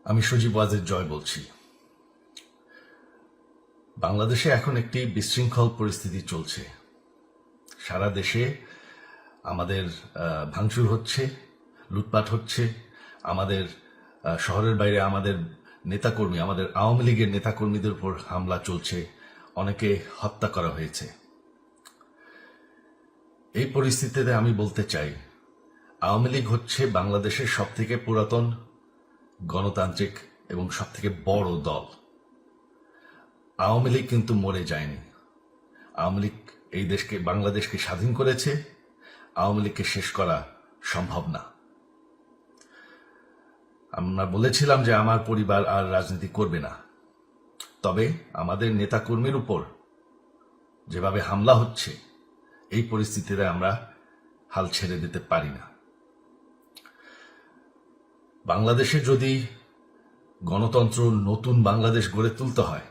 আমি সজীব ওয়াজেদ জয় বলছি। বাংলাদেশে এখন একটি বিশৃঙ্খল পরিস্থিতি চলছে। সারা দেশে আমাদের ভাঙচুর হচ্ছে, লুটপাট হচ্ছে, আমাদের শহরের বাইরে আমাদের নেতাকর্মী, আমাদের আওয়ামী লীগের নেতাকর্মীদের উপর হামলা চলছে, অনেকে হত্যা করা হয়েছে। এই পরিস্থিতিতে আমি বলতে চাই, আওয়ামী লীগ হচ্ছে বাংলাদেশের সবথেকে পুরাতন গণতান্ত্রিক এবং সবথেকে বড় দল। আওয়ামী লীগ কিন্তু মরে যায়নি। আওয়ামী লীগ এই দেশকে, বাংলাদেশকে স্বাধীন করেছে। আওয়ামী লীগকে শেষ করা সম্ভব না। আমরা বলেছিলাম যে আমার পরিবার আর রাজনীতি করবে না, তবে আমাদের নেতাকর্মীর উপর যেভাবে হামলা হচ্ছে, এই পরিস্থিতিতে আমরা হাল ছেড়ে দিতে পারি না। বাংলাদেশে যদি গণতন্ত্র, নতুন বাংলাদেশ গড়ে তুলতে হয়,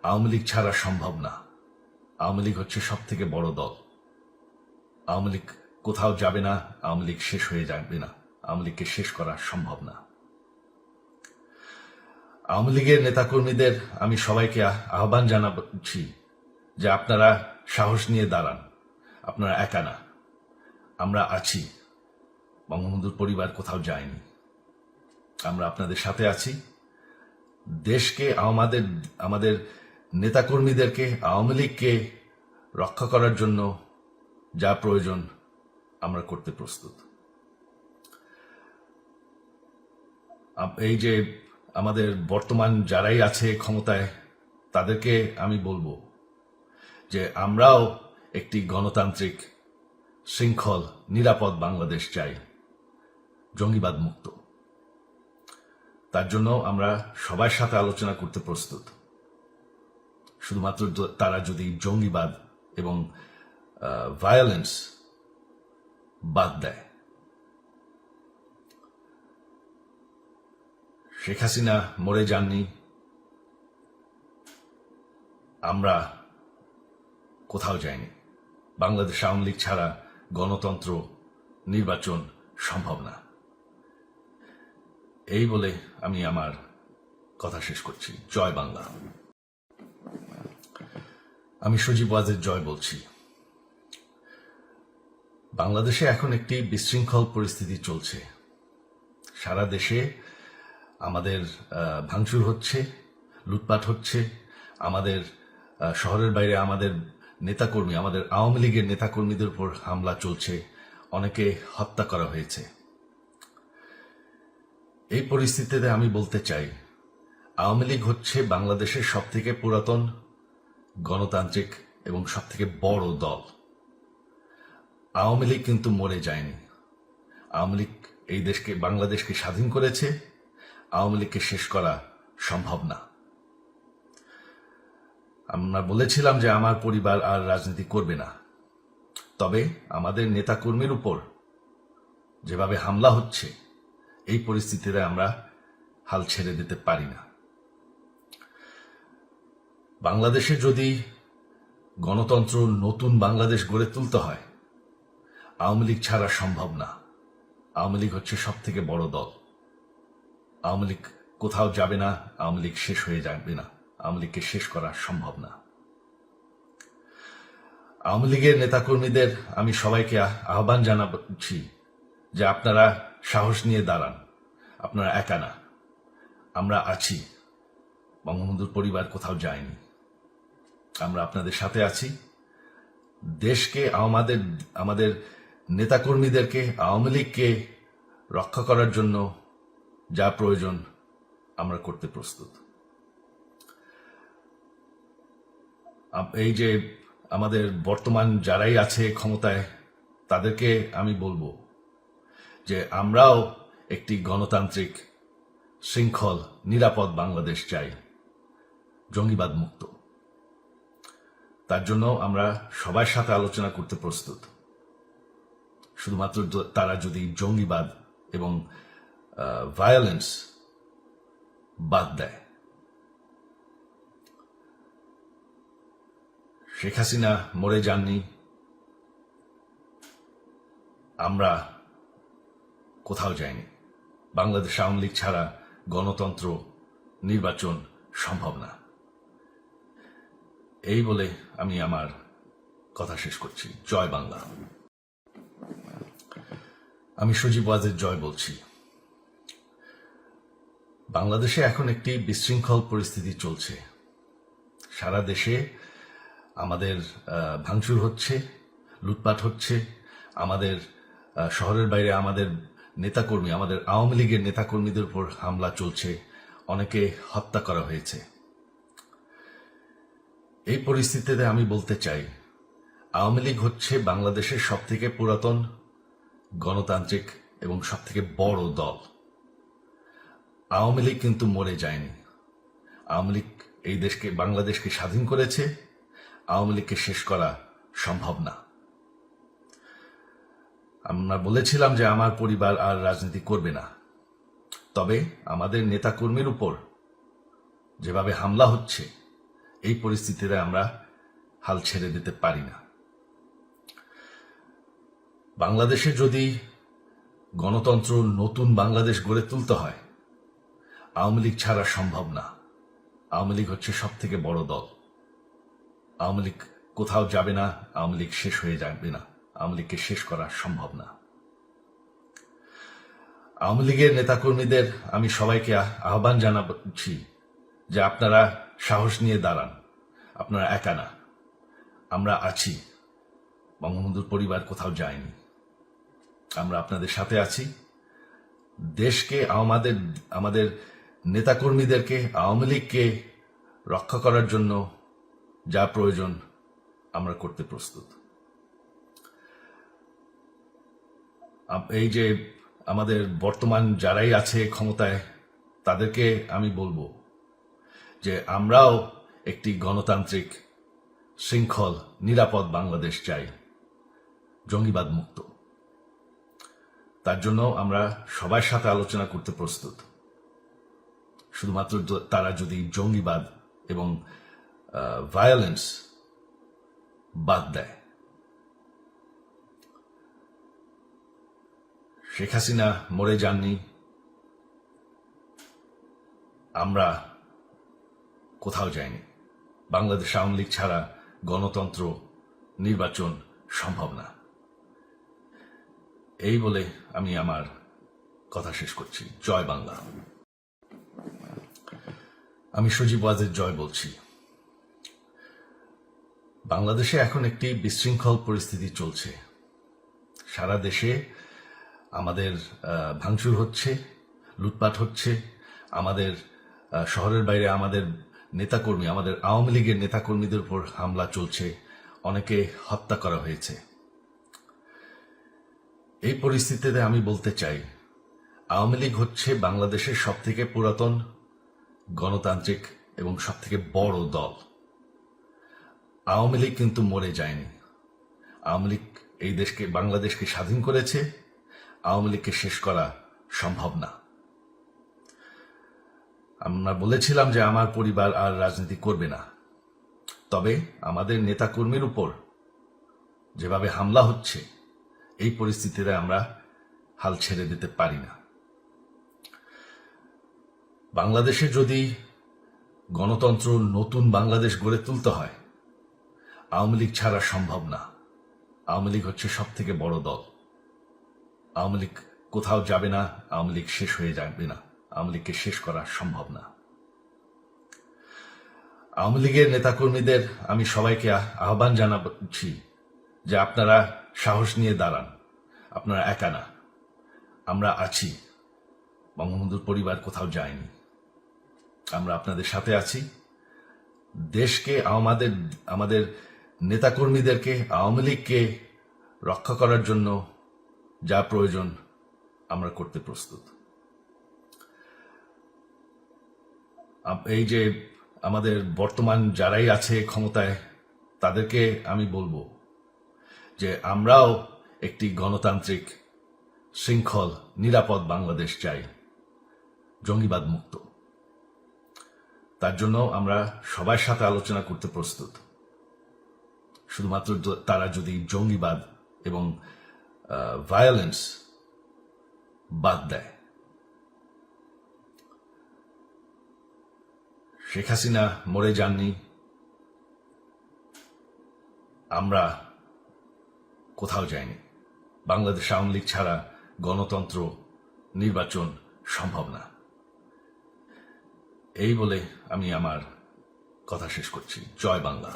আওয়ামী লীগ ছাড়া সম্ভব না। আওয়ামী লীগ হচ্ছে সব থেকে বড় দল। আওয়ামী লীগ কোথাও যাবে না, আওয়ামী লীগ শেষ হয়ে যাবে না, আওয়ামী লীগকে শেষ করা সম্ভব না। আওয়ামী লীগের নেতাকর্মীদের আমি সবাইকে আহ্বান জানাচ্ছি যে আপনারা সাহস নিয়ে দাঁড়ান। আপনারা একা না, আমরা আছি। বঙ্গবন্ধুর পরিবার কোথাও যায়নি, আমরা আপনাদের সাথে আছি। দেশকে, আমাদের নেতাকর্মীদেরকে, আওয়ামী লীগকে রক্ষা করার জন্য যা প্রয়োজন আমরা করতে প্রস্তুত। এই যে আমাদের বর্তমান যারাই আছে ক্ষমতায়, তাদেরকে আমি বলবো যে আমরাও একটি গণতান্ত্রিক, শৃঙ্খল, নিরাপদ বাংলাদেশ চাই, জঙ্গিবাদ মুক্ত। তার জন্য আমরা সবার সাথে আলোচনা করতে প্রস্তুত। শুধুমাত্র তারা যদি জঙ্গিবাদ এবং ভায়োলেন্স বাদ দেয়। শেখ হাসিনা মরে যাননি, আমরা কোথাও যাইনি। বাংলাদেশ আওয়ামী লীগ ছাড়া গণতন্ত্র, নির্বাচন সম্ভব না। এই বলে আমি আমার কথা শেষ করছি। জয় বাংলা। আমি সজীব ওয়াজেদ জয় বলছি। বাংলাদেশে এখন একটি বিশৃঙ্খল পরিস্থিতি চলছে। সারা দেশে আমাদের ভাঙচুর হচ্ছে, লুটপাট হচ্ছে, আমাদের শহরের বাইরে আমাদের নেতাকর্মী, আমাদের আওয়ামী লীগের নেতাকর্মীদের উপর হামলা চলছে, অনেকে হত্যা করা হয়েছে। এই পরিস্থিতিতে আমি বলতে চাই, আওয়ামী লীগ হচ্ছে বাংলাদেশের সবথেকে পুরাতন গণতান্ত্রিক এবং সবথেকে বড় দল। আওয়ামী লীগ কিন্তু মরে যায়নি। আওয়ামী লীগ এই দেশকে, বাংলাদেশকে স্বাধীন করেছে। আওয়ামী লীগকে শেষ করা সম্ভব না। আমরা বলেছিলাম যে আমার পরিবার আর রাজনীতি করবে না, তবে আমাদের নেতাকর্মীর উপর যেভাবে হামলা হচ্ছে, এই পরিস্থিতিতে আমরা হাল ছেড়ে দিতে পারি না। বাংলাদেশে যদি গণতন্ত্র, নতুন বাংলাদেশ গড়ে তুলতে হয়, আওয়ামী লীগ ছাড়া সম্ভব না। আওয়ামী লীগ হচ্ছে সব থেকে বড় দল। আওয়ামী লীগ কোথাও যাবে না, আওয়ামী লীগ শেষ হয়ে যাবে না, আওয়ামী লীগকে শেষ করা সম্ভব না। আওয়ামী লীগের নেতাকর্মীদের আমি সবাইকে আহ্বান জানাচ্ছি যে আপনারা সাহস নিয়ে দাঁড়ান। আপনারা একা না, আমরা আছি। বঙ্গবন্ধুর পরিবার কোথাও যায়নি, আমরা আপনাদের সাথে আছি। দেশকে, আমাদের নেতাকর্মীদেরকে, আওয়ামী লীগকে রক্ষা করার জন্য যা প্রয়োজন আমরা করতে প্রস্তুত। এই যে আমাদের বর্তমান যারাই আছে ক্ষমতায়, তাদেরকে আমি বলবো যে আমরাও একটি গণতান্ত্রিক, শৃঙ্খল, নিরাপদ বাংলাদেশ চাই, জঙ্গিবাদ মুক্ত। তার জন্য আমরা সবার সাথে আলোচনা করতে প্রস্তুত। শুধুমাত্র তারা যদি জঙ্গিবাদ এবং ভায়োলেন্স বাদ দেয়। শেখ হাসিনা মরে যাননি, আমরা কোথাও যাইনি। বাংলাদেশ আওয়ামী লীগ ছাড়া গণতন্ত্র, নির্বাচন সম্ভব না। এই বলে আমি আমার কথা শেষ করছি। জয় বাংলা। আমি সজীব ওয়াজেদ জয় বলছি। বাংলাদেশে এখন একটি বিশৃঙ্খল পরিস্থিতি চলছে। সারা দেশে আমাদের ভাঙচুর হচ্ছে, লুটপাট হচ্ছে, আমাদের শহরের বাইরে আমাদের নেতাকর্মী, আমাদের আওয়ামী লীগের নেতাকর্মীদের উপর হামলা চলছে, অনেকে হত্যা করা হয়েছে। এই পরিস্থিতিতে আমি বলতে চাই, আওয়ামী লীগ হচ্ছে বাংলাদেশের সবথেকে পুরাতন গণতান্ত্রিক এবং সবথেকে বড় দল। আওয়ামী লীগ কিন্তু মরে যায়নি। আওয়ামী লীগ এই দেশকে, বাংলাদেশকে স্বাধীন করেছে। আওয়ামী লীগকে শেষ করা সম্ভব না। আমরা বলেছিলাম যে আমার পরিবার আর রাজনীতি করবে না, তবে আমাদের নেতাকর্মীর উপর যেভাবে হামলা হচ্ছে, এই পরিস্থিতিতে আমরা হাল ছেড়ে দিতে পারি না। বাংলাদেশে যদি গণতন্ত্র, নতুন বাংলাদেশ গড়ে তুলতে হয়, আওয়ামী লীগ ছাড়া সম্ভব না। আওয়ামী লীগ হচ্ছে সব থেকে বড় দল। আওয়ামী লীগ কোথাও যাবে না, আওয়ামী লীগ শেষ হয়ে যাবে না, আওয়ামী লীগকে শেষ করা সম্ভব না। আওয়ামী লীগের নেতাকর্মীদের আমি সবাইকে আহ্বান জানাচ্ছি যে আপনারা সাহস নিয়ে দাঁড়ান। আপনারা একা না, আমরা আছি। বঙ্গবন্ধুর পরিবার কোথাও যায়নি, আমরা আপনাদের সাথে আছি। দেশকে, আমাদের নেতাকর্মীদেরকে, আওয়ামী লীগকে রক্ষা করার জন্য যা প্রয়োজন আমরা করতে প্রস্তুত। এই যে আমাদের বর্তমান যারাই আছে ক্ষমতায়, তাদেরকে আমি বলবো যে আমরাও একটি গণতান্ত্রিক, শৃঙ্খল, নিরাপদ বাংলাদেশ চাই, জঙ্গিবাদ মুক্ত। তার জন্য আমরা সবার সাথে আলোচনা করতে প্রস্তুত। শুধুমাত্র তারা যদি জঙ্গিবাদ এবং ভায়োলেন্স বাদ দেয়। শেখ হাসিনা মরে যাননি, আমরা কোথাও যাইনি। বাংলাদেশ আওয়ামী লীগ ছাড়া গণতন্ত্র, নির্বাচন সম্ভব না। এই বলে আমি আমার কথা শেষ করছি। জয় বাংলা। আমি সজীব ওয়াজেদ জয় বলছি। বাংলাদেশে এখন একটি বিশৃঙ্খল পরিস্থিতি চলছে। সারা দেশে আমাদের ভাঙচুর হচ্ছে, লুটপাট হচ্ছে, আমাদের শহরের বাইরে আমাদের নেতাকর্মী, আমাদের আওয়ামী লীগের নেতাকর্মীদের উপর হামলা চলছে, অনেকে হত্যা করা হয়েছে। এই পরিস্থিতিতে আমি বলতে চাই, আওয়ামী লীগ হচ্ছে বাংলাদেশের সবথেকে পুরাতন গণতান্ত্রিক এবং সবথেকে বড় দল। আওয়ামী লীগ কিন্তু মরে যায়নি। আওয়ামী লীগ এই দেশকে, বাংলাদেশকে স্বাধীন করেছে। আওয়ামী লীগকে শেষ করা সম্ভব না। আমরা বলেছিলাম যে আমার পরিবার আর রাজনীতি করবে না, তবে আমাদের নেতাকর্মীর উপর যেভাবে হামলা হচ্ছে, এই পরিস্থিতিতে আমরা হাল ছেড়ে দিতে পারি না। বাংলাদেশে যদি গণতন্ত্র, নতুন বাংলাদেশ গড়ে তুলতে হয়, আওয়ামী লীগ ছাড়া সম্ভব না। আওয়ামী লীগ হচ্ছে সব থেকে বড় দল। আওয়ামী লীগ কোথাও যাবে না, আওয়ামী লীগ শেষ হয়ে যাবে না, আওয়ামী লীগকে শেষ করা সম্ভব না। আওয়ামী লীগের নেতাকর্মীদের আমি সবাইকে আহ্বান জানাচ্ছি যে আপনারা সাহস নিয়ে দাঁড়ান। আপনারা একা না, আমরা আছি। বঙ্গবন্ধুর পরিবার কোথাও যায়নি, আমরা আপনাদের সাথে আছি। দেশকে, আমাদের নেতাকর্মীদেরকে, আওয়ামী লীগকে রক্ষা করার জন্য যা প্রয়োজন আমরা করতে প্রস্তুত। এই যে আমাদের বর্তমান যারাই আছে ক্ষমতায়, তাদেরকে আমি বলবো যে আমরাও একটি গণতান্ত্রিক, শৃঙ্খল, নিরাপদ বাংলাদেশ চাই, জঙ্গিবাদ মুক্ত। তার জন্য আমরা সবার সাথে আলোচনা করতে প্রস্তুত। শুধুমাত্র তারা যদি জঙ্গিবাদ এবং ভায়োলেন্স বাদ দেয়। শেখ হাসিনা মরে যাননি, আমরা কোথাও যাইনি। বাংলাদেশ আওয়ামী লীগ ছাড়া গণতন্ত্র, নির্বাচন সম্ভব না। এই বলে আমি আমার কথা শেষ করছি। জয় বাংলা।